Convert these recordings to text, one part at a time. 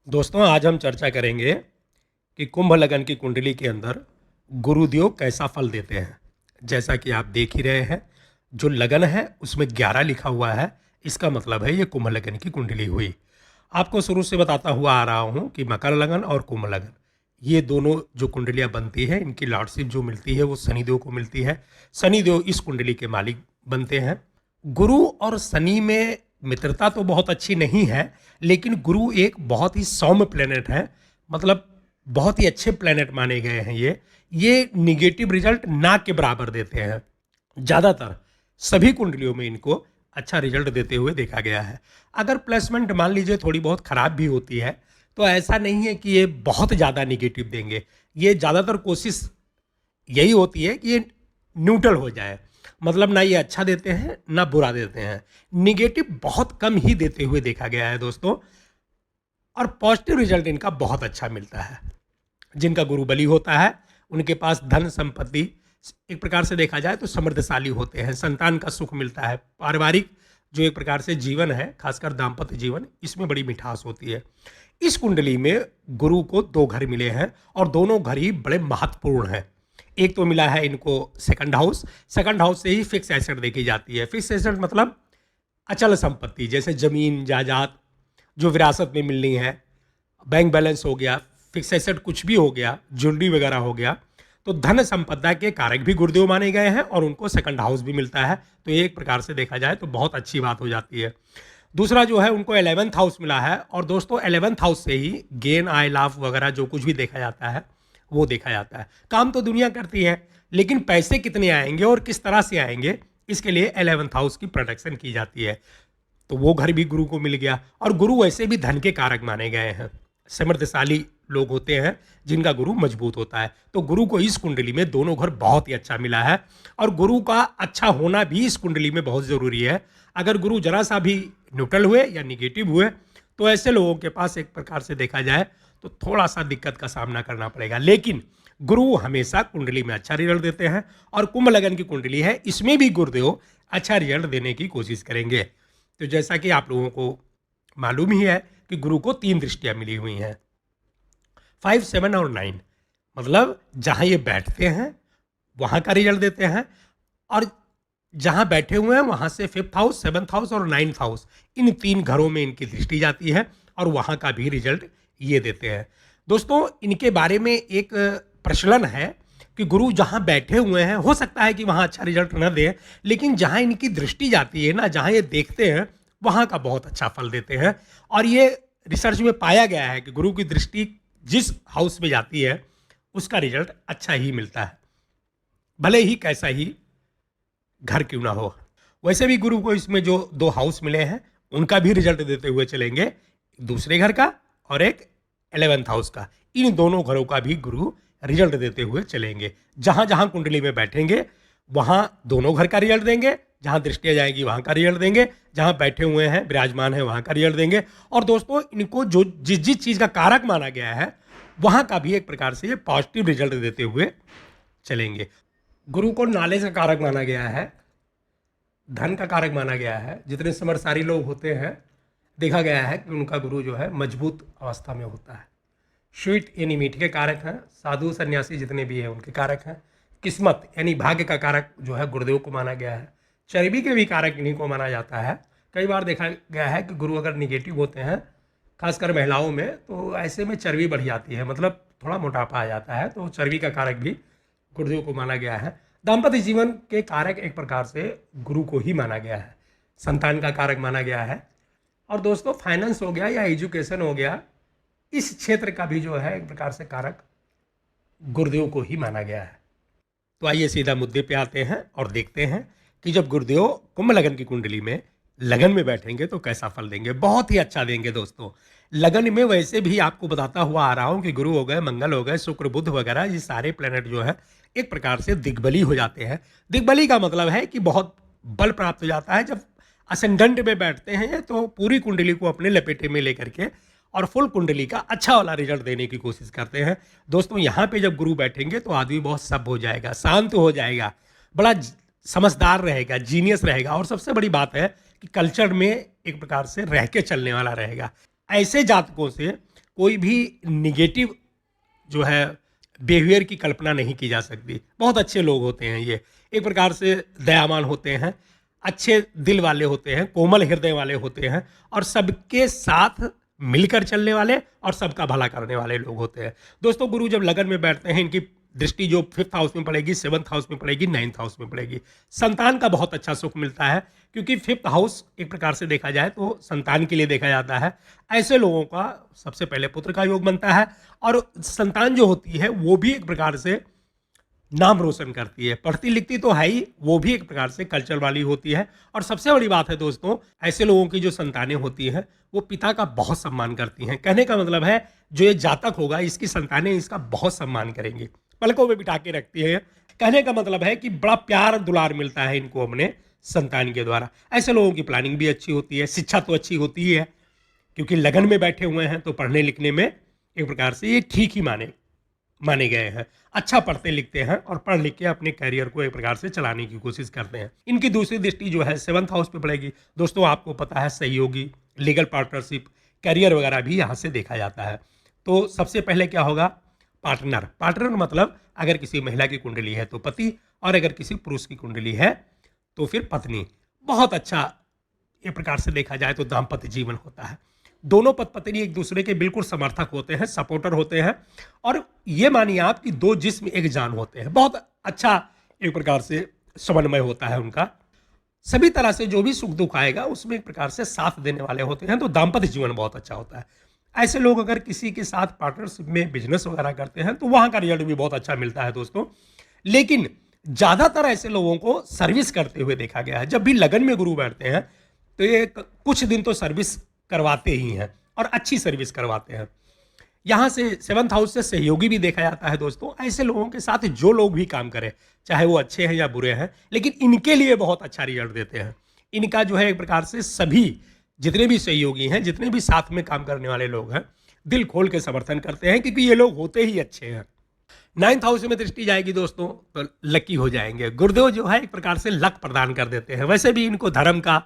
दोस्तों, आज हम चर्चा करेंगे कि कुंभ लगन की कुंडली के अंदर गुरुदेव कैसा फल देते हैं। जैसा कि आप देख ही रहे हैं, जो लगन है उसमें 11 लिखा हुआ है। इसका मतलब है ये कुंभ लगन की कुंडली हुई। आपको शुरू से बताता हुआ आ रहा हूँ कि मकर लगन और कुंभ लगन, ये दोनों जो कुंडलियाँ बनती है, इनकी लॉर्डशिप जो मिलती है वो शनिदेव को मिलती है। शनिदेव इस कुंडली के मालिक बनते हैं। गुरु और शनि में मित्रता तो बहुत अच्छी नहीं है, लेकिन गुरु एक बहुत ही सौम्य प्लेनेट है। मतलब बहुत ही अच्छे प्लेनेट माने गए हैं ये निगेटिव रिजल्ट ना के बराबर देते हैं। ज़्यादातर सभी कुंडलियों में इनको अच्छा रिजल्ट देते हुए देखा गया है। अगर प्लेसमेंट मान लीजिए थोड़ी बहुत ख़राब भी होती है, तो ऐसा नहीं है कि ये बहुत ज़्यादा निगेटिव देंगे। ये ज़्यादातर कोशिश यही होती है कि ये न्यूट्रल हो जाए। मतलब ना ये अच्छा देते हैं ना बुरा देते हैं। निगेटिव बहुत कम ही देते हुए देखा गया है दोस्तों। और पॉजिटिव रिजल्ट इनका बहुत अच्छा मिलता है। जिनका गुरु बली होता है, उनके पास धन संपत्ति एक प्रकार से देखा जाए तो समृद्धशाली होते हैं। संतान का सुख मिलता है। पारिवारिक जो एक प्रकार से जीवन है, खासकर दाम्पत्य जीवन, इसमें बड़ी मिठास होती है। इस कुंडली में गुरु को 2 घर मिले हैं और दोनों घर ही बड़े महत्वपूर्ण हैं। एक तो मिला है इनको सेकंड हाउस। सेकंड हाउस से ही फिक्स एसेट देखी जाती है। फिक्स एसेट मतलब अचल संपत्ति, जैसे जमीन जायदाद जो विरासत में मिलनी है, बैंक बैलेंस हो गया, फिक्स एसेट कुछ भी हो गया, ज्वेलरी वगैरह हो गया। तो धन संपदा के कारक भी गुरुदेव माने गए हैं और उनको सेकंड हाउस भी मिलता है। तो एक प्रकार से देखा जाए तो बहुत अच्छी बात हो जाती है। दूसरा जो है उनको 11th हाउस मिला है और दोस्तों 11th हाउस से ही गेन आय लाभ वगैरह जो कुछ भी देखा जाता है वो देखा जाता है। काम तो दुनिया करती है, लेकिन पैसे कितने आएंगे और किस तरह से आएंगे, इसके लिए 11th हाउस की प्रोटेक्शन की जाती है। तो वो घर भी गुरु को मिल गया। और गुरु वैसे भी धन के कारक माने गए हैं। समृद्धशाली लोग होते हैं जिनका गुरु मजबूत होता है। तो गुरु को इस कुंडली में दोनों घर बहुत ही अच्छा मिला है। और गुरु का अच्छा होना भी इस कुंडली में बहुत ज़रूरी है। अगर गुरु जरा सा भी न्यूट्रल हुए या निगेटिव हुए, तो ऐसे लोगों के पास एक प्रकार से देखा जाए तो थोड़ा सा दिक्कत का सामना करना पड़ेगा। लेकिन गुरु हमेशा कुंडली में अच्छा रिजल्ट देते हैं। और कुंभ लगन की कुंडली है, इसमें भी गुरुदेव अच्छा रिजल्ट देने की कोशिश करेंगे। तो जैसा कि आप लोगों को मालूम ही है कि गुरु को 3 दृष्टियां मिली हुई हैं, 5, 7 और 9। मतलब जहां ये बैठते हैं वहां का रिजल्ट देते हैं, और जहां बैठे हुए हैं वहां से 5th हाउस, 7th हाउस और 9th हाउस, इन 3 घरों में इनकी दृष्टि जाती है और वहां का भी रिजल्ट ये देते हैं। दोस्तों, इनके बारे में एक प्रचलन है कि गुरु जहां बैठे हुए हैं, हो सकता है कि वहां अच्छा रिजल्ट न दे, लेकिन जहां इनकी दृष्टि जाती है ना, जहां ये देखते हैं, वहां का बहुत अच्छा फल देते हैं। और ये रिसर्च में पाया गया है कि गुरु की दृष्टि जिस हाउस में जाती है उसका रिजल्ट अच्छा ही मिलता है, भले ही कैसा ही घर क्यों ना हो। वैसे भी गुरु को इसमें जो 2 हाउस मिले हैं उनका भी रिजल्ट देते हुए चलेंगे, दूसरे घर का और एक 11th हाउस का। इन दोनों घरों का भी गुरु रिजल्ट देते हुए चलेंगे। जहां जहां कुंडली में बैठेंगे वहां दोनों घर का रिजल्ट देंगे, जहां दृष्टियां जाएगी वहां का रिजल्ट देंगे, जहां बैठे हुए हैं विराजमान है वहां का रिजल्ट देंगे। और दोस्तों, इनको जो जिस जिस चीज का कारक माना गया है वहां का भी एक प्रकार से ये पॉजिटिव रिजल्ट देते हुए चलेंगे। गुरु को नॉलेज का कारक माना गया है, धन का कारक माना गया है। जितने समर्थशाली लोग होते हैं, देखा गया है कि उनका गुरु जो है मजबूत अवस्था में होता है। स्वीट यानी मीठे के कारक हैं। साधु सन्यासी जितने भी हैं उनके कारक हैं। किस्मत यानी भाग्य का कारक जो है गुरुदेव को माना गया है। चर्बी के भी कारक इन्हीं को माना जाता है। कई बार देखा गया है कि गुरु अगर निगेटिव होते हैं, खासकर महिलाओं में, तो ऐसे में चर्बी बढ़ जाती है, मतलब थोड़ा मोटापा आ जाता है। तो चर्बी का कारक भी गुरुदेव को माना गया है। दाम्पत्य जीवन के कारक एक प्रकार से गुरु को ही माना गया है। संतान का कारक माना गया है। और दोस्तों, फाइनेंस हो गया या एजुकेशन हो गया, इस क्षेत्र का भी जो है एक प्रकार से कारक गुरुदेव को ही माना गया है। तो आइए सीधा मुद्दे पे आते हैं और देखते हैं कि जब गुरुदेव कुंभ लगन की कुंडली में लगन में बैठेंगे तो कैसा फल देंगे। बहुत ही अच्छा देंगे दोस्तों। लगन में वैसे भी आपको बताता हुआ आ रहा हूं कि गुरु हो गए, मंगल हो गए, शुक्र बुध वगैरह, ये सारे प्लेनेट जो है एक प्रकार से दिग्बली हो जाते हैं। दिग्बली का मतलब है कि बहुत बल प्राप्त हो जाता है। जब असेंडेंट में बैठते हैं तो पूरी कुंडली को अपने लपेटे में लेकर के और फुल कुंडली का अच्छा वाला रिजल्ट देने की कोशिश करते हैं। दोस्तों, यहाँ पे जब गुरु बैठेंगे तो आदमी बहुत सभ्य हो जाएगा, शांत हो जाएगा, बड़ा समझदार रहेगा, जीनियस रहेगा। और सबसे बड़ी बात है कि कल्चर में एक प्रकार से रह के चलने वाला रहेगा। ऐसे जातकों से कोई भी निगेटिव जो है बिहेवियर की कल्पना नहीं की जा सकती। बहुत अच्छे लोग होते हैं ये, एक प्रकार से दयावान होते हैं, अच्छे दिल वाले होते हैं, कोमल हृदय वाले होते हैं और सबके साथ मिलकर चलने वाले और सबका भला करने वाले लोग होते हैं। दोस्तों, गुरु जब लगन में बैठते हैं, इनकी दृष्टि जो 5th हाउस में पड़ेगी, 7th हाउस में पड़ेगी, 9th हाउस में पड़ेगी। संतान का बहुत अच्छा सुख मिलता है, क्योंकि 5th हाउस एक प्रकार से देखा जाए तो संतान के लिए देखा जाता है। ऐसे लोगों का सबसे पहले पुत्र का योग बनता है और संतान जो होती है वो भी एक प्रकार से नाम रोशन करती है, पढ़ती लिखती तो है ही, वो भी एक प्रकार से कल्चर वाली होती है। और सबसे बड़ी बात है दोस्तों, ऐसे लोगों की जो संतानें होती हैं वो पिता का बहुत सम्मान करती हैं। कहने का मतलब है जो ये जातक होगा, इसकी संतानें इसका बहुत सम्मान करेंगी, पलकों में बिठा के रखती है। कहने का मतलब है कि बड़ा प्यार दुलार मिलता है इनको अपने संतान के द्वारा। ऐसे लोगों की प्लानिंग भी अच्छी होती है, शिक्षा तो अच्छी होती ही है, क्योंकि लगन में बैठे हुए हैं तो पढ़ने लिखने में एक प्रकार से ये ठीक ही माने गए हैं। अच्छा पढ़ते लिखते हैं और पढ़ लिख के अपने कैरियर को एक प्रकार से चलाने की कोशिश करते हैं। इनकी दूसरी दृष्टि जो है 7th हाउस पे पड़ेगी। दोस्तों, आपको पता है सहयोगी, लीगल पार्टनरशिप, कैरियर वगैरह भी यहाँ से देखा जाता है। तो सबसे पहले क्या होगा, पार्टनर। पार्टनर मतलब अगर किसी महिला की कुंडली है तो पति, और अगर किसी पुरुष की कुंडली है तो फिर पत्नी। बहुत अच्छा एक प्रकार से देखा जाए तो दाम्पत्य जीवन होता है। दोनों पति पत्नी एक दूसरे के बिल्कुल समर्थक होते हैं, सपोर्टर होते हैं, और ये मानिए आप कि दो जिस्म एक जान होते हैं। बहुत अच्छा एक प्रकार से समन्वय होता है उनका। सभी तरह से जो भी सुख दुख आएगा उसमें एक प्रकार से साथ देने वाले होते हैं, तो दाम्पत्य जीवन बहुत अच्छा होता है। ऐसे लोग अगर किसी के साथ पार्टनरशिप में बिजनेस वगैरह करते हैं तो वहां का रिजल्ट भी बहुत अच्छा मिलता है दोस्तों। लेकिन ज्यादातर ऐसे लोगों को सर्विस करते हुए देखा गया है। जब भी लगन में गुरु बैठते हैं तो ये कुछ दिन तो सर्विस करवाते ही हैं और अच्छी सर्विस करवाते हैं। यहाँ से 7th हाउस से सहयोगी भी देखा जाता है दोस्तों। ऐसे लोगों के साथ जो लोग भी काम करें, चाहे वो अच्छे हैं या बुरे हैं, लेकिन इनके लिए बहुत अच्छा रिजल्ट देते हैं। इनका जो है एक प्रकार से सभी जितने भी सहयोगी हैं, जितने भी साथ में काम करने वाले लोग हैं, दिल खोल के समर्थन करते हैं, क्योंकि ये लोग होते ही अच्छे हैं। 9th हाउस में दृष्टि जाएगी दोस्तों तो लकी हो जाएंगे। गुरुदेव जो है एक प्रकार से लक प्रदान कर देते हैं। वैसे भी इनको धर्म का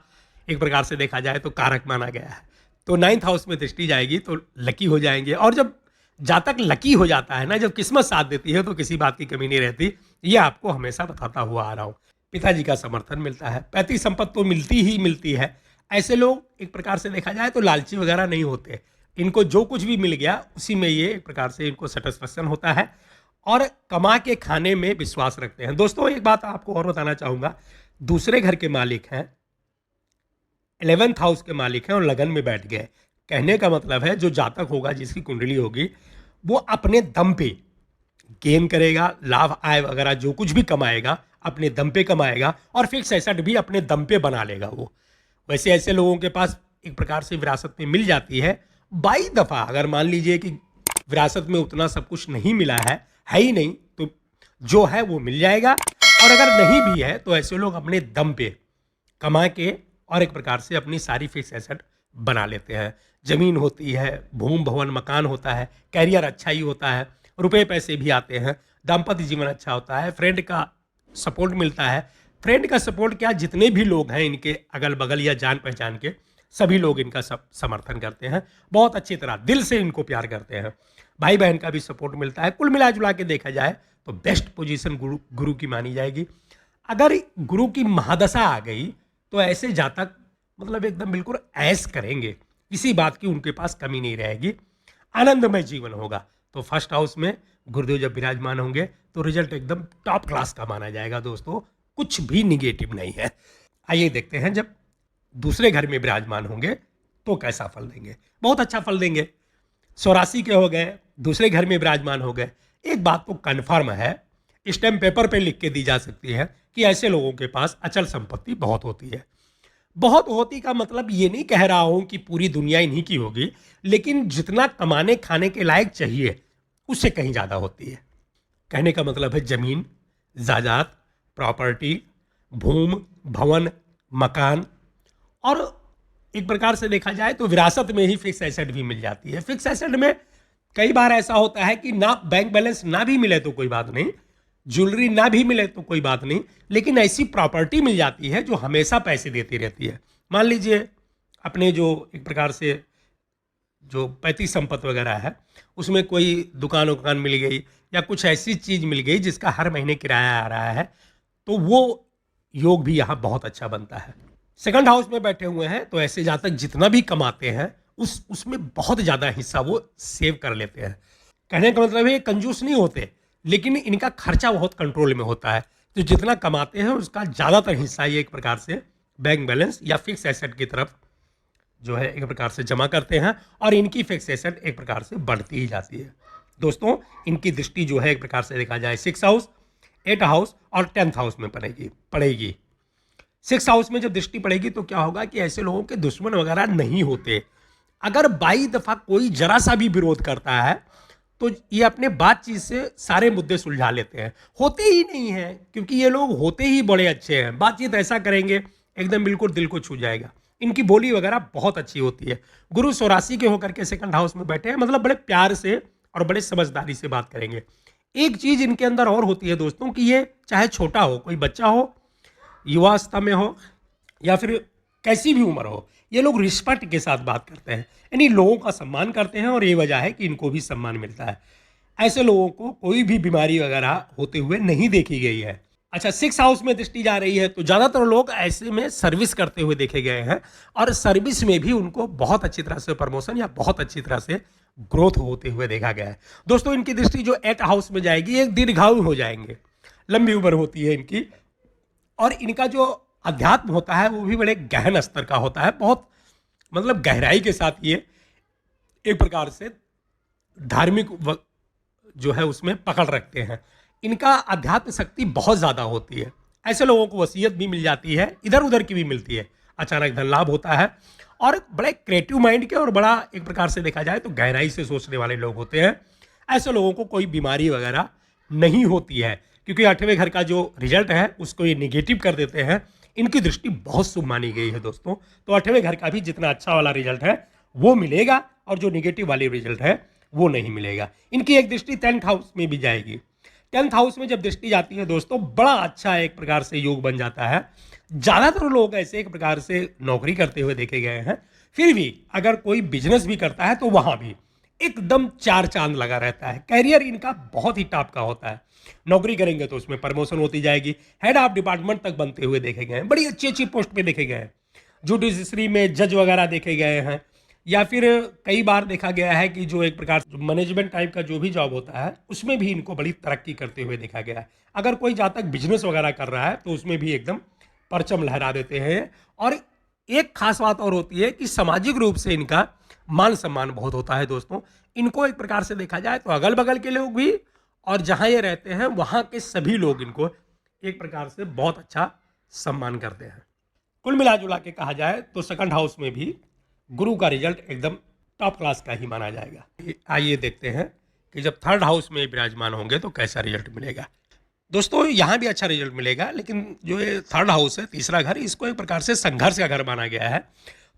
एक प्रकार से देखा जाए तो कारक माना गया है। तो 9th हाउस में दृष्टि जाएगी तो लकी हो जाएंगे। और जब जातक लकी हो जाता है ना, जब किस्मत साथ देती है तो किसी बात की कमी नहीं रहती। ये आपको हमेशा बताता हुआ आ रहा हूँ। पिताजी का समर्थन मिलता है, पैतृक संपत्ति तो मिलती ही मिलती है। ऐसे लोग एक प्रकार से देखा जाए तो लालची वगैरह नहीं होते। इनको जो कुछ भी मिल गया उसी में ये एक प्रकार से इनको सेटिस्फेक्शन होता है और कमा के खाने में विश्वास रखते हैं। दोस्तों, एक बात आपको और बताना चाहूँगा, दूसरे घर के मालिक हैं, 11th हाउस के मालिक हैं और लगन में बैठ गए। कहने का मतलब है जो जातक होगा, जिसकी कुंडली होगी, वो अपने दम पे गेन करेगा, लाभ आय वगैरह जो कुछ भी कमाएगा अपने दम पे कमाएगा और फिक्स एसेट भी अपने दम पे बना लेगा वो। वैसे ऐसे लोगों के पास एक प्रकार से विरासत में मिल जाती है। 22 दफ़ा अगर मान लीजिए कि विरासत में उतना सब कुछ नहीं मिला है ही नहीं, तो जो है वो मिल जाएगा। और अगर नहीं भी है तो ऐसे लोग अपने दम पे कमा के और एक प्रकार से अपनी सारी फिक्स एसेट बना लेते हैं। जमीन होती है, भूमि भवन मकान होता है, कैरियर अच्छा ही होता है, रुपए पैसे भी आते हैं, दाम्पत्य जीवन अच्छा होता है, फ्रेंड का सपोर्ट मिलता है। फ्रेंड का सपोर्ट क्या, जितने भी लोग हैं इनके अगल बगल या जान पहचान के, सभी लोग इनका समर्थन करते हैं, बहुत अच्छी तरह दिल से इनको प्यार करते हैं। भाई बहन का भी सपोर्ट मिलता है। कुल मिला जुला के देखा जाए तो बेस्ट पोजीशन गुरु की मानी जाएगी। अगर गुरु की महादशा आ गई तो ऐसे जातक मतलब एकदम बिल्कुल ऐश करेंगे, किसी बात की उनके पास कमी नहीं रहेगी, आनंदमय जीवन होगा। तो 1st हाउस में गुरुदेव जब विराजमान होंगे तो रिजल्ट एकदम टॉप क्लास का माना जाएगा दोस्तों, कुछ भी निगेटिव नहीं है। आइए देखते हैं जब दूसरे घर में विराजमान होंगे तो कैसा फल देंगे। बहुत अच्छा फल देंगे। 84 के हो गए, दूसरे घर में विराजमान हो गए। एक बात तो कन्फर्म है, स्टैम्प पेपर पे लिख के दी जा सकती है कि ऐसे लोगों के पास अचल संपत्ति बहुत होती है। बहुत होती का मतलब ये नहीं कह रहा हूं कि पूरी दुनिया इन्हीं की होगी, लेकिन जितना कमाने खाने के लायक चाहिए उससे कहीं ज़्यादा होती है। कहने का मतलब है जमीन, जायदाद, प्रॉपर्टी, भूमि भवन मकान, और एक प्रकार से देखा जाए तो विरासत में ही फिक्स एसेट भी मिल जाती है। फिक्स एसेट में कई बार ऐसा होता है कि ना बैंक बैलेंस ना भी मिले तो कोई बात नहीं, ज्वेलरी ना भी मिले तो कोई बात नहीं, लेकिन ऐसी प्रॉपर्टी मिल जाती है जो हमेशा पैसे देती रहती है। मान लीजिए अपने जो एक प्रकार से जो पैतृक संपत्ति वगैरह है उसमें कोई दुकान उकान मिल गई या कुछ ऐसी चीज़ मिल गई जिसका हर महीने किराया आ रहा है, तो वो योग भी यहाँ बहुत अच्छा बनता है। सेकंड हाउस में बैठे हुए हैं तो ऐसे जातक जितना भी कमाते हैं उसमें बहुत ज़्यादा हिस्सा वो सेव कर लेते हैं। कहने का मतलब है ये कंजूस नहीं होते, लेकिन इनका खर्चा बहुत कंट्रोल में होता है। तो जितना कमाते हैं उसका ज़्यादातर हिस्सा ये एक प्रकार से बैंक बैलेंस या फिक्स एसेट की तरफ जो है एक प्रकार से जमा करते हैं, और इनकी फिक्स एसेट एक प्रकार से बढ़ती ही जाती है। दोस्तों, इनकी दृष्टि जो है एक प्रकार से देखा जाए 6 हाउस, 8 हाउस और 10th हाउस में पड़ेगी। 6 हाउस में जब दृष्टि पड़ेगी तो क्या होगा कि ऐसे लोगों के दुश्मन वगैरह नहीं होते। अगर 22 दफा कोई जरा सा भी विरोध करता है तो ये अपने बातचीत से सारे मुद्दे सुलझा लेते हैं। होते ही नहीं है, क्योंकि ये लोग होते ही बड़े अच्छे हैं। बातचीत ऐसा करेंगे एकदम बिल्कुल दिल को छू जाएगा। इनकी बोली वगैरह बहुत अच्छी होती है। गुरु 84 के होकर के सेकंड हाउस में बैठे हैं, मतलब बड़े प्यार से और बड़े समझदारी से बात करेंगे। एक चीज इनके अंदर और होती है दोस्तों कि ये चाहे छोटा हो, कोई बच्चा हो, युवावस्था में हो या फिर कैसी भी उम्र हो, ये लोग रिस्पेक्ट के साथ बात करते हैं, यानी लोगों का सम्मान करते हैं, और ये वजह है कि इनको भी सम्मान मिलता है। ऐसे लोगों को कोई भी बीमारी वगैरह होते हुए नहीं देखी गई है। अच्छा, 6 हाउस में दृष्टि जा रही है तो ज़्यादातर लोग ऐसे में सर्विस करते हुए देखे गए हैं, और सर्विस में भी उनको बहुत अच्छी तरह से प्रमोशन या बहुत अच्छी तरह से ग्रोथ होते हुए देखा गया है। दोस्तों, इनकी दृष्टि जो 8 हाउस में जाएगी, एक दीर्घायु हो जाएंगे, लंबी उम्र होती है इनकी, और इनका जो अध्यात्म होता है वो भी बड़े गहन स्तर का होता है। बहुत मतलब गहराई के साथ ये एक प्रकार से धार्मिक जो है उसमें पकड़ रखते हैं। इनका अध्यात्म शक्ति बहुत ज़्यादा होती है। ऐसे लोगों को वसीयत भी मिल जाती है, इधर उधर की भी मिलती है, अचानक धन लाभ होता है, और बड़े क्रिएटिव माइंड के और बड़ा एक प्रकार से देखा जाए तो गहराई से सोचने वाले लोग होते हैं। ऐसे लोगों को कोई बीमारी वगैरह नहीं होती है, क्योंकि 8वें घर का जो रिजल्ट है उसको ये निगेटिव कर देते हैं। इनकी दृष्टि बहुत शुभ मानी गई है दोस्तों। तो 8वें घर का भी जितना अच्छा वाला रिजल्ट है वो मिलेगा, और जो निगेटिव वाली रिजल्ट है वो नहीं मिलेगा। इनकी एक दृष्टि 10th हाउस में भी जाएगी। 10th हाउस में जब दृष्टि जाती है दोस्तों, बड़ा अच्छा एक प्रकार से योग बन जाता है। ज़्यादातर लोग ऐसे एक प्रकार से नौकरी करते हुए देखे गए हैं, फिर भी अगर कोई बिजनेस भी करता है तो वहाँ भी एकदम 4 चांद लगा रहता है। कैरियर इनका बहुत ही टॉप का होता है। नौकरी करेंगे तो उसमें प्रमोशन होती जाएगी, हेड ऑफ डिपार्टमेंट तक बनते हुए देखे गए हैं, बड़ी अच्छी अच्छी पोस्ट पे देखे गए हैं, जुडिशरी में जज वगैरह देखे गए हैं, या फिर कई बार देखा गया है कि जो एक प्रकार मैनेजमेंट टाइप का जो भी जॉब होता है उसमें भी इनको बड़ी तरक्की करते हुए देखा गया है। अगर कोई जातक बिजनेस वगैरह कर रहा है तो उसमें भी एकदम परचम लहरा देते हैं। और एक खास बात और होती है कि सामाजिक रूप से इनका मान सम्मान बहुत होता है दोस्तों। इनको एक प्रकार से देखा जाए तो अगल बगल के लोग भी और जहाँ ये रहते हैं वहाँ के सभी लोग इनको एक प्रकार से बहुत अच्छा सम्मान करते हैं। कुल मिला जुला के कहा जाए तो सेकंड हाउस में भी गुरु का रिजल्ट एकदम टॉप क्लास का ही माना जाएगा। आइए देखते हैं कि जब थर्ड हाउस में विराजमान होंगे तो कैसा रिजल्ट मिलेगा। दोस्तों, यहाँ भी अच्छा रिजल्ट मिलेगा, लेकिन जो ये थर्ड हाउस है, तीसरा घर, इसको एक प्रकार से संघर्ष का घर माना गया है।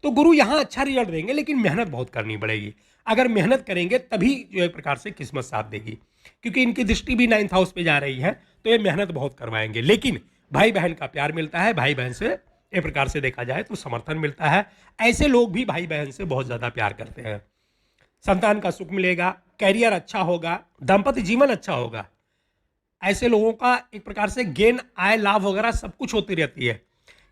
तो गुरु यहाँ अच्छा रिजल्ट देंगे, लेकिन मेहनत बहुत करनी पड़ेगी। अगर मेहनत करेंगे तभी जो एक प्रकार से किस्मत साथ देगी, क्योंकि इनकी दृष्टि भी 9th हाउस पे जा रही है, तो ये मेहनत बहुत करवाएंगे। लेकिन भाई बहन का प्यार मिलता है, भाई बहन से एक प्रकार से देखा जाए तो समर्थन मिलता है। ऐसे लोग भी भाई बहन से बहुत ज़्यादा प्यार करते हैं। संतान का सुख मिलेगा, कैरियर अच्छा होगा, दाम्पत्य जीवन अच्छा होगा। ऐसे लोगों का एक प्रकार से गेन, आय, लाभ वगैरह सब कुछ होती रहती है।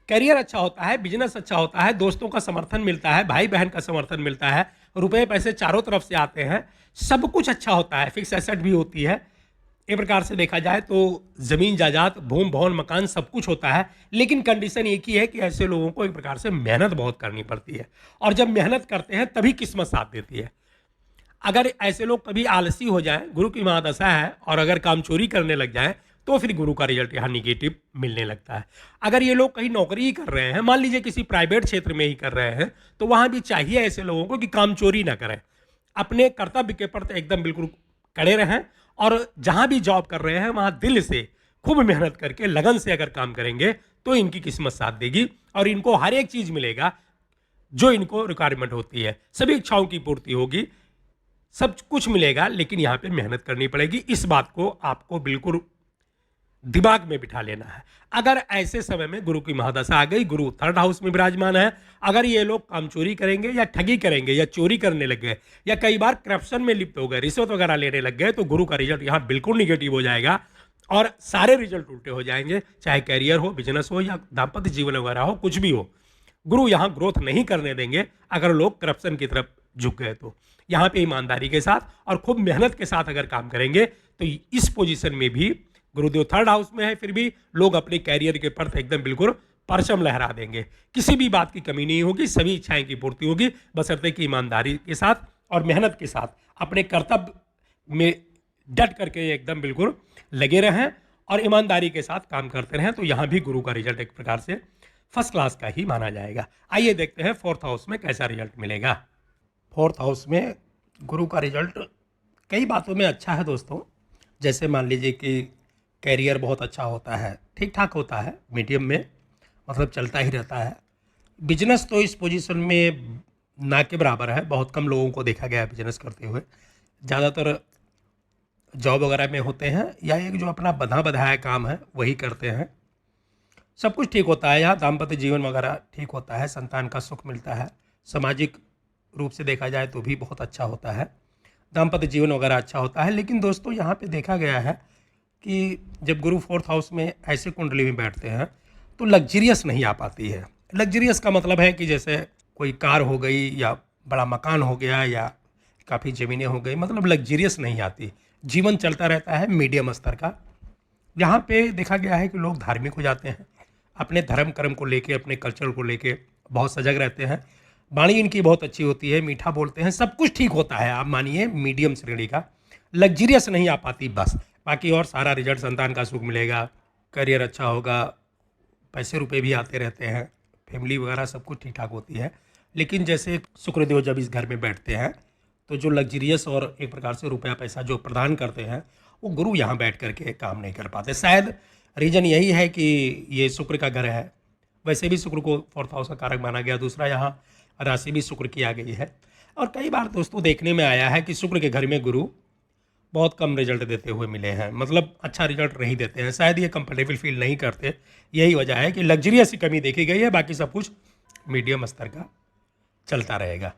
करियर अच्छा होता है, बिजनेस अच्छा होता है, दोस्तों का समर्थन मिलता है, भाई बहन का समर्थन मिलता है, रुपए पैसे चारों तरफ से आते हैं, सब कुछ अच्छा होता है, फिक्स एसेट भी होती है। एक प्रकार से देखा जाए तो जमीन जायदाद, भूमि भवन, मकान सब कुछ होता है। लेकिन कंडीशन एक ही है कि ऐसे लोगों को एक प्रकार से मेहनत बहुत करनी पड़ती है, और जब मेहनत करते हैं तभी किस्मत साथ देती है। अगर ऐसे लोग कभी आलसी हो जाएं, गुरु की महादशा है, और अगर काम चोरी करने लग जाएं तो फिर गुरु का रिजल्ट यहाँ निगेटिव मिलने लगता है। अगर ये लोग कहीं नौकरी ही कर रहे हैं, मान लीजिए किसी प्राइवेट क्षेत्र में ही कर रहे हैं, तो वहाँ भी चाहिए ऐसे लोगों को कि काम चोरी ना करें, अपने कर्तव्य के प्रति एकदम बिल्कुल कड़े रहें, और जहाँ भी जॉब कर रहे हैं वहाँ दिल से खूब मेहनत करके लगन से अगर काम करेंगे तो इनकी किस्मत साथ देगी, और इनको हर एक चीज़ मिलेगा जो इनको रिक्वायरमेंट होती है, सभी इच्छाओं की पूर्ति होगी, सब कुछ मिलेगा। लेकिन यहाँ पे मेहनत करनी पड़ेगी। इस बात को आपको बिल्कुल दिमाग में बिठा लेना है। अगर ऐसे समय में गुरु की महादशा आ गई, गुरु थर्ड हाउस में विराजमान है, अगर ये लोग कामचोरी करेंगे या ठगी करेंगे या चोरी करने लग गए या कई बार करप्शन में लिप्त हो गए, रिश्वत वगैरह लेने लग गए, तो गुरु का रिजल्ट यहाँ बिल्कुल निगेटिव हो जाएगा और सारे रिजल्ट उल्टे हो जाएंगे, चाहे कैरियर हो, बिजनेस हो या दाम्पत्य जीवन वगैरह हो, कुछ भी हो। गुरु यहाँ ग्रोथ नहीं करने देंगे अगर लोग करप्शन की तरफ झुक गए तो। यहाँ पे ईमानदारी के साथ और खूब मेहनत के साथ अगर काम करेंगे तो इस पोजीशन में भी गुरुदेव थर्ड हाउस में है, फिर भी लोग अपने कैरियर के प्रति एकदम बिल्कुल परचम लहरा देंगे। किसी भी बात की कमी नहीं होगी, सभी इच्छाएं की पूर्ति होगी, बशर्ते कि ईमानदारी के साथ और मेहनत के साथ अपने कर्तव्य में डट करके एकदम बिल्कुल लगे रहें और ईमानदारी के साथ काम करते रहें, तो यहाँ भी गुरु का रिजल्ट एक प्रकार से फर्स्ट क्लास का ही माना जाएगा। आइए देखते हैं फोर्थ हाउस में कैसा रिजल्ट मिलेगा। फोर्थ हाउस में गुरु का रिजल्ट कई बातों में अच्छा है दोस्तों। जैसे मान लीजिए कि कैरियर बहुत अच्छा होता है, ठीक ठाक होता है, मीडियम में, मतलब चलता ही रहता है। बिजनेस तो इस पोजीशन में ना के बराबर है, बहुत कम लोगों को देखा गया है बिजनेस करते हुए। ज़्यादातर जॉब वगैरह में होते हैं या एक जो अपना बंधा बधाया काम है वही करते हैं। सब कुछ ठीक होता है यहाँ, दाम्पत्य जीवन वगैरह ठीक होता है, संतान का सुख मिलता है, सामाजिक रूप से देखा जाए तो भी बहुत अच्छा होता है, दाम्पत्य जीवन वगैरह अच्छा होता है। लेकिन दोस्तों यहाँ पे देखा गया है कि जब गुरु फोर्थ हाउस में ऐसे कुंडली में बैठते हैं तो लग्जरियस नहीं आ पाती है। लग्जरियस का मतलब है कि जैसे कोई कार हो गई या बड़ा मकान हो गया या काफ़ी ज़मीनें हो गई, मतलब लग्जरियस नहीं आती। जीवन चलता रहता है मीडियम स्तर का। यहाँ पे देखा गया है कि लोग धार्मिक हो जाते हैं, अपने धर्म कर्म को लेके, अपने कल्चर को लेके बहुत सजग रहते हैं, वाणी इनकी बहुत अच्छी होती है, मीठा बोलते हैं, सब कुछ ठीक होता है, आप मानिए मीडियम श्रेणी का। लग्जरियस नहीं आ पाती बस, बाकी और सारा रिजल्ट, संतान का सुख मिलेगा, करियर अच्छा होगा, पैसे रुपए भी आते रहते हैं, फैमिली वगैरह सब कुछ ठीक ठाक होती है। लेकिन जैसे शुक्रदेव जब इस घर में बैठते हैं तो जो लग्जरियस और एक प्रकार से रुपया पैसा जो प्रदान करते हैं वो गुरु यहाँ बैठ करके काम नहीं कर पाते। शायद रीजन यही है कि ये शुक्र का घर है, वैसे भी शुक्र को फोर्थ हाउस का कारक माना गया, दूसरा यहाँ राशि भी शुक्र की आ गई है। और कई बार दोस्तों देखने में आया है कि शुक्र के घर में गुरु बहुत कम रिजल्ट देते हुए मिले हैं, मतलब अच्छा रिजल्ट नहीं देते हैं। शायद ये कंफर्टेबल फील नहीं करते, यही वजह है कि लग्जरियस की कमी देखी गई है, बाकी सब कुछ मीडियम स्तर का चलता रहेगा।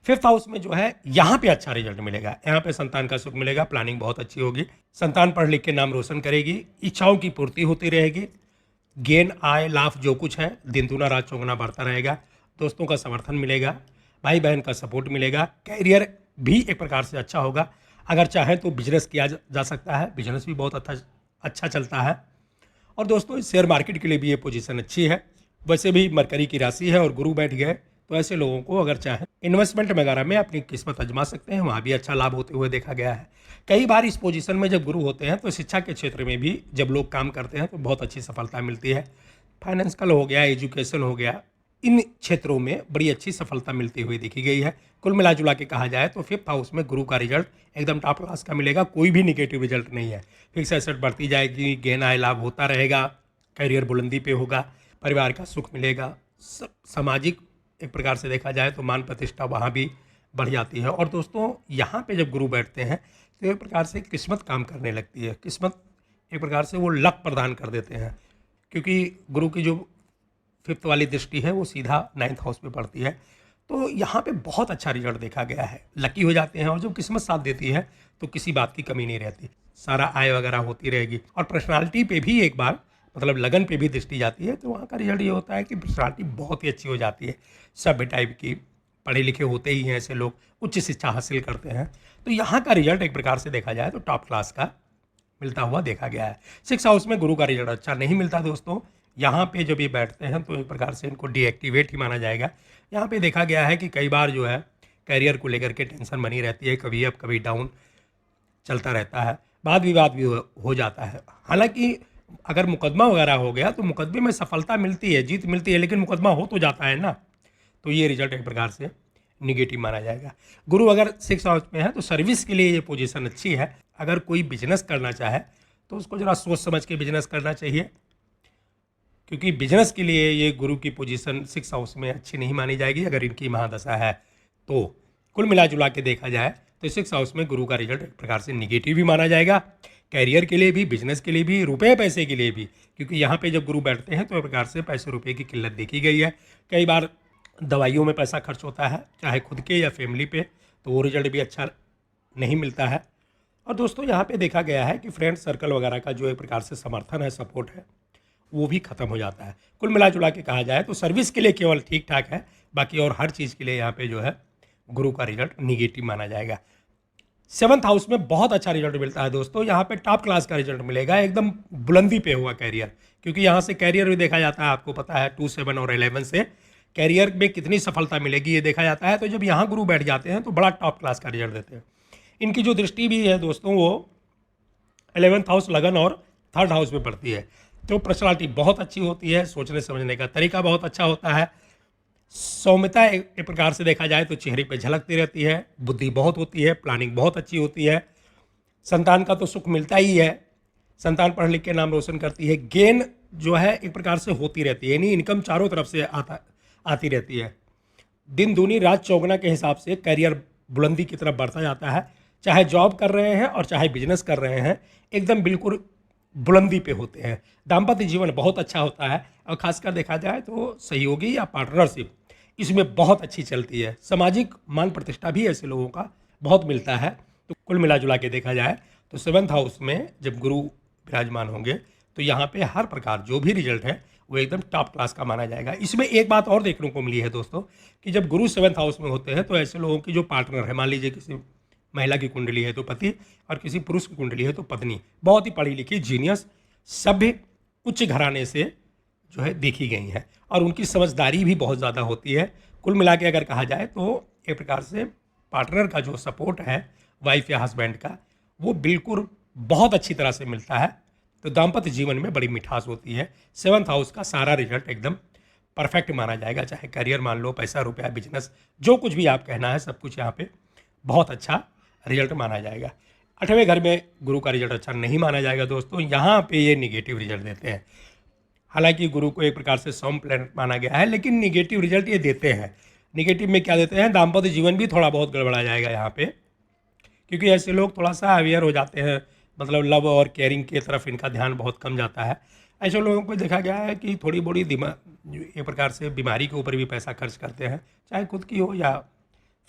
फिफ्थ हाउस में जो है यहाँ पे अच्छा रिजल्ट मिलेगा, यहाँ पे संतान का सुख मिलेगा, प्लानिंग बहुत अच्छी होगी, संतान पढ़ लिख के नाम रोशन करेगी, इच्छाओं की पूर्ति होती रहेगी, गेन आय लाभ जो कुछ है दिन दूना रात चौगुना बढ़ता रहेगा, दोस्तों का समर्थन मिलेगा, भाई बहन का सपोर्ट मिलेगा, कैरियर भी एक प्रकार से अच्छा होगा। अगर चाहें तो बिजनेस किया जा सकता है, बिजनेस भी बहुत अच्छा चलता है। और दोस्तों इस शेयर मार्केट के लिए भी ये पोजीशन अच्छी है। वैसे भी मरकरी की राशि है और गुरु बैठ गए, तो ऐसे लोगों को अगर चाहें इन्वेस्टमेंट वगैरह में अपनी किस्मत आजमा सकते हैं, वहाँ भी अच्छा लाभ होते हुए देखा गया है। कई बार इस पोजीशन में जब गुरु होते हैं तो शिक्षा के क्षेत्र में भी जब लोग काम करते हैं तो बहुत अच्छी सफलता मिलती है। फाइनेंशियल हो गया, एजुकेशन हो गया, इन क्षेत्रों में बड़ी अच्छी सफलता मिलती हुई देखी गई है। कुल मिला जुला के कहा जाए तो फिफ्थ हाउस में गुरु का रिजल्ट एकदम टॉप क्लास का मिलेगा, कोई भी निगेटिव रिजल्ट नहीं है। फिक्स एसेट बढ़ती जाएगी, गेन आय लाभ होता रहेगा, कैरियर बुलंदी पे होगा, परिवार का सुख मिलेगा, सामाजिक एक प्रकार से देखा जाए तो मान प्रतिष्ठा वहाँ भी बढ़ जाती है। और दोस्तों यहाँ पे जब गुरु बैठते हैं तो एक प्रकार से किस्मत काम करने लगती है, किस्मत एक प्रकार से वो लक प्रदान कर देते हैं, क्योंकि गुरु की जो फिफ्थ वाली दृष्टि है वो सीधा नाइन्थ हाउस में पड़ती है। तो यहाँ पे बहुत अच्छा रिजल्ट देखा गया है, लकी हो जाते हैं। और जब किस्मत साथ देती है तो किसी बात की कमी नहीं रहती, सारा आय वगैरह होती रहेगी। और पर्सनालिटी पे भी एक बार मतलब लगन पे भी दृष्टि जाती है तो वहाँ का रिजल्ट ये होता है कि पर्सनालिटी बहुत ही अच्छी हो जाती है, सभ्य टाइप की, पढ़े लिखे होते ही हैं ऐसे लोग, उच्च शिक्षा हासिल करते हैं। तो यहाँ का रिजल्ट एक प्रकार से देखा जाए तो टॉप क्लास का मिलता हुआ देखा गया है। सिक्स हाउस में गुरु का रिजल्ट अच्छा नहीं मिलता दोस्तों। यहाँ पे जब ये बैठते हैं तो एक प्रकार से इनको डीएक्टिवेट ही माना जाएगा। यहाँ पे देखा गया है कि कई बार जो है कैरियर को लेकर के टेंशन बनी रहती है, कभी अप कभी डाउन चलता रहता है, वाद विवाद भी हो जाता है। हालांकि अगर मुकदमा वगैरह हो गया तो मुकदमे में सफलता मिलती है, जीत मिलती है, लेकिन मुकदमा हो तो जाता है ना, तो ये रिजल्ट एक प्रकार से निगेटिव माना जाएगा। गुरु अगर सिक्स हाउस में है तो सर्विस के लिए ये पोजीशन अच्छी है। अगर कोई बिजनेस करना चाहे तो उसको ज़रा सोच समझ के बिजनेस करना चाहिए, क्योंकि बिजनेस के लिए ये गुरु की पोजीशन सिक्स हाउस में अच्छी नहीं मानी जाएगी अगर इनकी महादशा है तो। कुल मिला जुला के देखा जाए तो 6 हाउस में गुरु का रिजल्ट एक प्रकार से निगेटिव भी माना जाएगा, कैरियर के लिए भी, बिजनेस के लिए भी, रुपए पैसे के लिए भी, क्योंकि यहाँ पे जब गुरु बैठते हैं तो एक प्रकार से पैसे रुपए की किल्लत देखी गई है। कई बार दवाइयों में पैसा खर्च होता है, चाहे खुद के या फैमिली पे, तो वो रिजल्ट भी अच्छा नहीं मिलता है। और दोस्तों यहाँ पे देखा गया है कि फ्रेंड सर्कल वगैरह का जो एक प्रकार से समर्थन है, सपोर्ट है, वो भी खत्म हो जाता है। कुल मिला जुला के कहा जाए तो सर्विस के लिए केवल ठीक ठाक है, बाकी और हर चीज़ के लिए यहाँ पे जो है गुरु का रिजल्ट निगेटिव माना जाएगा। 7th हाउस में बहुत अच्छा रिजल्ट मिलता है दोस्तों, यहाँ पे टॉप क्लास का रिजल्ट मिलेगा, एकदम बुलंदी पे हुआ कैरियर, क्योंकि यहाँ से कैरियर भी देखा जाता है, आपको पता है 2, 7 और 11 से कैरियर में कितनी सफलता मिलेगी ये देखा जाता है। तो जब यहाँ गुरु बैठ जाते हैं तो बड़ा टॉप क्लास का रिजल्ट देते हैं। इनकी जो दृष्टि भी है दोस्तों वो 11th हाउस लगन और 3rd हाउस में पड़ती है, तो पर्सनालिटी बहुत अच्छी होती है, सोचने समझने का तरीका बहुत अच्छा होता है, सौम्यता एक प्रकार से देखा जाए तो चेहरे पे झलकती रहती है, बुद्धि बहुत होती है, प्लानिंग बहुत अच्छी होती है, संतान का तो सुख मिलता ही है, संतान पढ़ लिख के नाम रोशन करती है, गेन जो है एक प्रकार से होती रहती है, यानी इनकम चारों तरफ से आती रहती है। दिन दूनी रात चौगुना के हिसाब से करियर बुलंदी की तरफ बढ़ता जाता है, चाहे जॉब कर रहे हैं और चाहे बिजनेस कर रहे हैं, एकदम बिल्कुल बुलंदी पे होते हैं। दाम्पत्य जीवन बहुत अच्छा होता है और खासकर देखा जाए तो सहयोगी या पार्टनरशिप इसमें बहुत अच्छी चलती है। सामाजिक मान प्रतिष्ठा भी ऐसे लोगों का बहुत मिलता है। तो कुल मिला जुला के देखा जाए तो 7th हाउस में जब गुरु विराजमान होंगे तो यहाँ पे हर प्रकार जो भी रिजल्ट है वो एकदम टॉप क्लास का माना जाएगा। इसमें एक बात और देखने को मिली है दोस्तों कि जब गुरु 7th हाउस में होते हैं तो ऐसे लोगों की जो पार्टनर है, मान लीजिए किसी महिला की कुंडली है तो पति और किसी पुरुष की कुंडली है तो पत्नी, बहुत ही पढ़ी लिखी, जीनियस, सभ्य, उच्च घराने से जो है देखी गई हैं और उनकी समझदारी भी बहुत ज़्यादा होती है। कुल मिला के अगर कहा जाए तो एक प्रकार से पार्टनर का जो सपोर्ट है वाइफ या हस्बैंड का वो बिल्कुल बहुत अच्छी तरह से मिलता है, तो दाम्पत्य जीवन में बड़ी मिठास होती है। 7th हाउस का सारा रिजल्ट एकदम परफेक्ट माना जाएगा, चाहे करियर मान लो, पैसा रुपया, बिजनेस, जो कुछ भी आप कहना है सब कुछ यहाँ पे बहुत अच्छा रिजल्ट माना जाएगा। 8वें घर में गुरु का रिजल्ट अच्छा नहीं माना जाएगा दोस्तों, यहाँ पे ये निगेटिव रिजल्ट देते हैं। हालांकि गुरु को एक प्रकार से सॉम प्लैनेट माना गया है, लेकिन निगेटिव रिजल्ट ये देते हैं। निगेटिव में क्या देते हैं, दाम्पत्य जीवन भी थोड़ा बहुत गड़बड़ा जाएगा यहाँ पे, क्योंकि ऐसे लोग थोड़ा सा अवेयर हो जाते हैं, मतलब लव और केयरिंग की तरफ इनका ध्यान बहुत कम जाता है। ऐसे लोगों को देखा गया है कि थोड़ी बड़ी दिमाग एक प्रकार से बीमारी के ऊपर भी पैसा खर्च करते हैं, चाहे खुद की हो या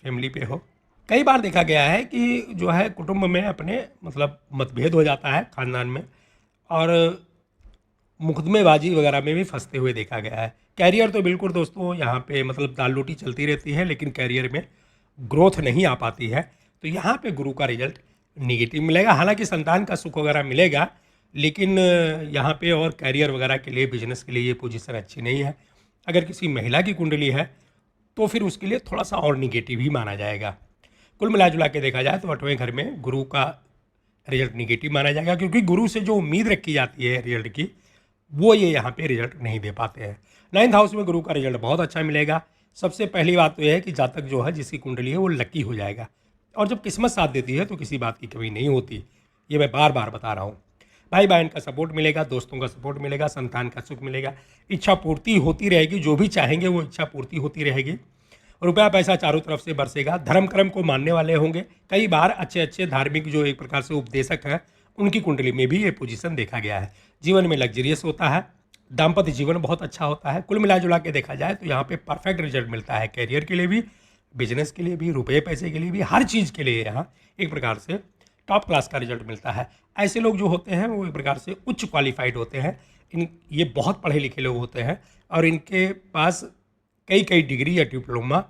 फैमिली पे हो। कई बार देखा गया है कि जो है कुटुंब में अपने मतलब मतभेद हो जाता है खानदान में, और मुकदमेबाजी वगैरह में भी फंसते हुए देखा गया है। कैरियर तो बिल्कुल दोस्तों यहाँ पे मतलब दाल रोटी चलती रहती है, लेकिन कैरियर में ग्रोथ नहीं आ पाती है, तो यहाँ पे गुरु का रिजल्ट निगेटिव मिलेगा। हालांकि संतान का सुख वगैरह मिलेगा, लेकिन यहाँ पे और कैरियर वगैरह के लिए, बिजनेस के लिए ये पोजीशन अच्छी नहीं है। अगर किसी महिला की कुंडली है तो फिर उसके लिए थोड़ा सा और निगेटिव ही माना जाएगा। कुल मिला जुला के देखा जाए तो 8वें घर में गुरु का रिजल्ट निगेटिव माना जाएगा, क्योंकि गुरु से जो उम्मीद रखी जाती है रिजल्ट की वो ये यहाँ पे रिजल्ट नहीं दे पाते हैं। 9th हाउस में गुरु का रिजल्ट बहुत अच्छा मिलेगा। सबसे पहली बात तो यह है कि जातक जो है जिसकी कुंडली है वो लकी हो जाएगा, और जब किस्मत साथ देती है तो किसी बात की कमी नहीं होती, ये मैं बार बार बता रहा हूँ। भाई बहन का सपोर्ट मिलेगा, दोस्तों का सपोर्ट मिलेगा, संतान का सुख मिलेगा, इच्छा पूर्ति होती रहेगी, जो भी चाहेंगे वो इच्छा पूर्ति होती रहेगी, रुपया पैसा चारों तरफ से बरसेगा, धर्म कर्म को मानने वाले होंगे। कई बार अच्छे अच्छे धार्मिक जो एक प्रकार से उपदेशक हैं उनकी कुंडली में भी ये पोजीशन देखा गया है। जीवन में लग्जरियस होता है, दाम्पत्य जीवन बहुत अच्छा होता है। कुल मिला जुला के देखा जाए तो यहाँ पे परफेक्ट रिजल्ट मिलता है, कैरियर के लिए भी, बिजनेस के लिए भी, रुपये पैसे के लिए भी, हर चीज़ के लिए यहाँ एक प्रकार से टॉप क्लास का रिजल्ट मिलता है। ऐसे लोग जो होते हैं वो एक प्रकार से उच्च क्वालिफाइड होते हैं, ये बहुत पढ़े लिखे लोग होते हैं और इनके पास कई कई डिग्री या डिप्लोमा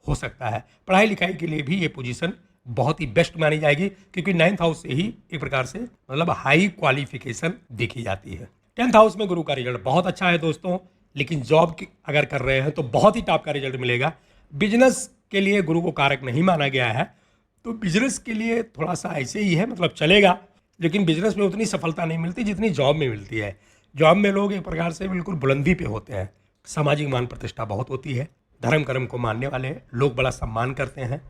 हो सकता है। पढ़ाई लिखाई के लिए भी ये पोजीशन बहुत ही बेस्ट मानी जाएगी, क्योंकि 9th हाउस से ही एक प्रकार से मतलब हाई क्वालिफिकेशन देखी जाती है। 10th हाउस में गुरु का रिजल्ट बहुत अच्छा है दोस्तों, लेकिन जॉब अगर कर रहे हैं तो बहुत ही टॉप का रिजल्ट मिलेगा। बिजनेस के लिए गुरु को कारक नहीं माना गया है, तो बिजनेस के लिए थोड़ा सा ऐसे ही है, मतलब चलेगा, लेकिन बिजनेस में उतनी सफलता नहीं मिलती जितनी जॉब में मिलती है। जॉब में लोग एक प्रकार से बिल्कुल बुलंदी पे होते हैं, सामाजिक मान प्रतिष्ठा बहुत होती है, धर्म कर्म को मानने वाले लोग बड़ा सम्मान करते हैं,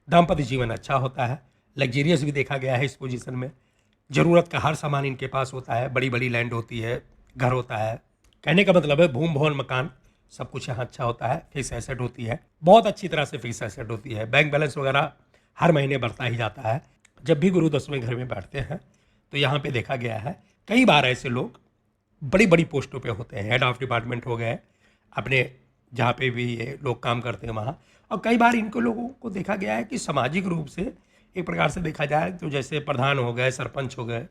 दाम्पत्य जीवन अच्छा होता है, लग्जरियस भी देखा गया है इस पोजीशन में, ज़रूरत का हर सामान इनके पास होता है, बड़ी बड़ी लैंड होती है, घर होता है, कहने का मतलब है भूम भवन मकान सब कुछ यहाँ अच्छा होता है, फिक्स एसेट होती है, बहुत अच्छी तरह से फिक्स एसेट होती है, बैंक बैलेंस वगैरह हर महीने बढ़ता ही जाता है। जब भी गुरु 10वें घर में बैठते हैं तो यहाँ पे देखा गया है कई बार ऐसे लोग बड़ी बड़ी पोस्टों पे होते हैं, हेड ऑफ डिपार्टमेंट हो गए अपने, जहाँ पे भी ये लोग काम करते हैं वहाँ। और कई बार इनको लोगों को देखा गया है कि सामाजिक रूप से एक प्रकार से देखा जाए तो जैसे प्रधान हो गए, सरपंच हो गए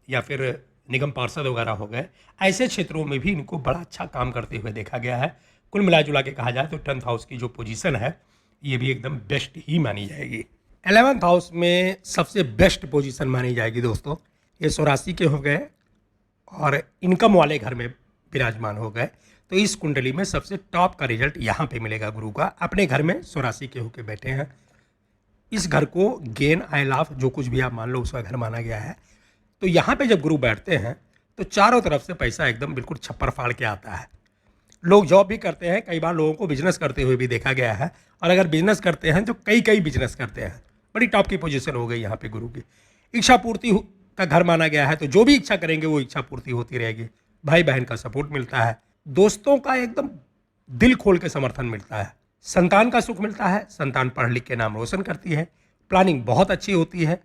या फिर निगम पार्षद वगैरह हो गए, ऐसे क्षेत्रों में भी इनको बड़ा अच्छा काम करते हुए देखा गया है। कुल मिला जुला के कहा जाए तो 10th हाउस की जो पोजीशन है ये भी एकदम बेस्ट ही मानी जाएगी। 11th हाउस में सबसे बेस्ट पोजीशन मानी जाएगी दोस्तों, ये 84 के हो गए और इनकम वाले घर में विराजमान हो गए, तो इस कुंडली में सबसे टॉप का रिजल्ट यहाँ पे मिलेगा गुरु का। अपने घर में 84 के होके बैठे हैं, इस घर को गेन आय लाभ जो कुछ भी आप मान लो उसका घर माना गया है। तो यहाँ पे जब गुरु बैठते हैं तो चारों तरफ से पैसा एकदम बिल्कुल छप्पर फाड़ के आता है। लोग जॉब भी करते हैं, कई बार लोगों को बिजनेस करते हुए भी देखा गया है, और अगर बिजनेस करते हैं तो कई कई बिजनेस करते हैं। बड़ी टॉप की पोजीशन हो गई यहाँ पे गुरु की। इच्छा पूर्ति का घर माना गया है, तो जो भी इच्छा करेंगे वो इच्छा पूर्ति होती रहेगी। भाई बहन का सपोर्ट मिलता है, दोस्तों का एकदम दिल खोल के समर्थन मिलता है, संतान का सुख मिलता है, संतान पढ़ लिख के नाम रोशन करती है, प्लानिंग बहुत अच्छी होती है,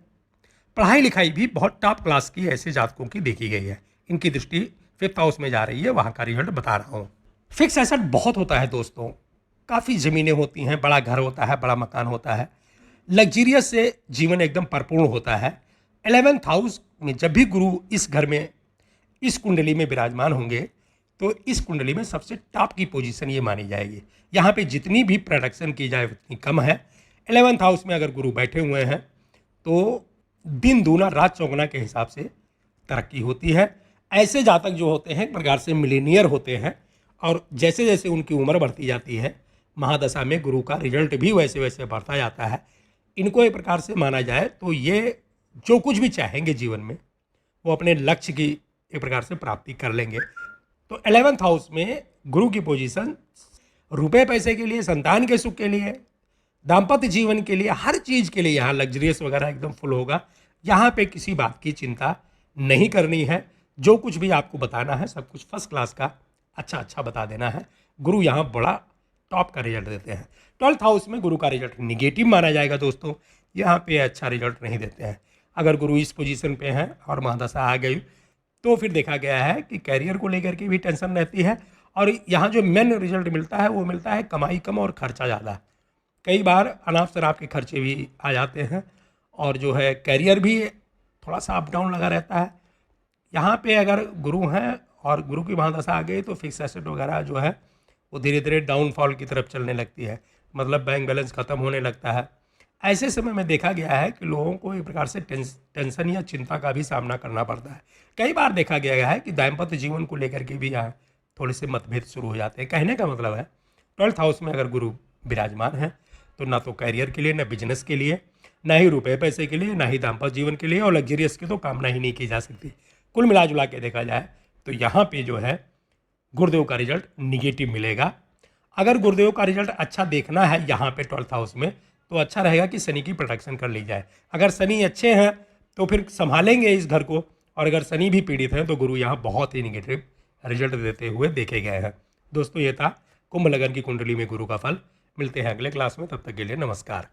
पढ़ाई लिखाई भी बहुत टॉप क्लास की ऐसे जातकों की देखी गई है। इनकी दृष्टि 5th हाउस में जा रही है, वहाँ का रिजल्ट बता रहा हूँ। फिक्स एसेट बहुत होता है दोस्तों, काफ़ी ज़मीनें होती हैं, बड़ा घर होता है, बड़ा मकान होता है, लग्जीरियस से जीवन एकदम परिपूर्ण होता है। 11th हाउस में जब भी गुरु इस घर में इस कुंडली में विराजमान होंगे तो इस कुंडली में सबसे टॉप की पोजीशन ये मानी जाएगी। यहाँ पे जितनी भी प्रोडक्शन की जाए उतनी कम है। 11th हाउस में अगर गुरु बैठे हुए हैं तो दिन दूना रात चौगुना के हिसाब से तरक्की होती है। ऐसे जातक जो होते हैं एक प्रकार से मिलेनियर होते हैं, और जैसे जैसे उनकी उम्र बढ़ती जाती है महादशा में गुरु का रिजल्ट भी वैसे वैसे बढ़ता जाता है। इनको एक प्रकार से माना जाए तो ये जो कुछ भी चाहेंगे जीवन में वो अपने लक्ष्य की एक प्रकार से प्राप्ति कर लेंगे। तो 11th हाउस में गुरु की पोजीशन रुपए पैसे के लिए, संतान के सुख के लिए, दाम्पत्य जीवन के लिए, हर चीज़ के लिए यहाँ लग्जरियस वगैरह एकदम फुल होगा। यहाँ पे किसी बात की चिंता नहीं करनी है, जो कुछ भी आपको बताना है सब कुछ फर्स्ट क्लास का अच्छा अच्छा बता देना है। गुरु यहाँ बड़ा टॉप का रिजल्ट देते हैं। 12th हाउस में गुरु का रिजल्ट निगेटिव माना जाएगा दोस्तों, यहाँ पे अच्छा रिजल्ट नहीं देते हैं। अगर गुरु इस पोजीशन पे हैं और महादशा आ गई तो फिर देखा गया है कि कैरियर को लेकर के भी टेंशन रहती है, और यहाँ जो मेन रिजल्ट मिलता है वो मिलता है कमाई कम और खर्चा ज़्यादा। कई बार अनाप शराब के खर्चे भी आ जाते हैं, और जो है कैरियर भी थोड़ा सा अप डाउन लगा रहता है। यहाँ पे अगर गुरु हैं और गुरु की महादशा आ गई तो फिक्स एसेट वगैरह जो है वो धीरे धीरे डाउनफॉल की तरफ चलने लगती है, मतलब बैंक बैलेंस ख़त्म होने लगता है। ऐसे समय में देखा गया है कि लोगों को एक प्रकार से टेंशन या चिंता का भी सामना करना पड़ता है। कई बार देखा गया है कि दाम्पत्य जीवन को लेकर के भी यहाँ थोड़े से मतभेद शुरू हो जाते हैं। कहने का मतलब है 12th हाउस में अगर गुरु विराजमान है तो ना तो कैरियर के लिए, ना बिजनेस के लिए, ना ही रुपए पैसे के लिए, ना ही दाम्पत्य जीवन के लिए, और लग्जरियस की तो कामना ही नहीं की जा सकती। कुल मिला जुला के देखा जाए तो यहाँ पे जो है गुरुदेव का रिजल्ट निगेटिव मिलेगा। अगर गुरुदेव का रिजल्ट अच्छा देखना है यहाँ पे 12th हाउस में तो अच्छा रहेगा कि शनि की प्रोटेक्शन कर ली जाए। अगर शनि अच्छे हैं तो फिर संभालेंगे इस घर को, और अगर शनि भी पीड़ित हैं तो गुरु यहाँ बहुत ही निगेटिव रिजल्ट देते हुए देखे गए हैं। दोस्तों ये था कुंभ लगन की कुंडली में गुरु का फल। मिलते हैं अगले क्लास में, तब तक के लिए नमस्कार।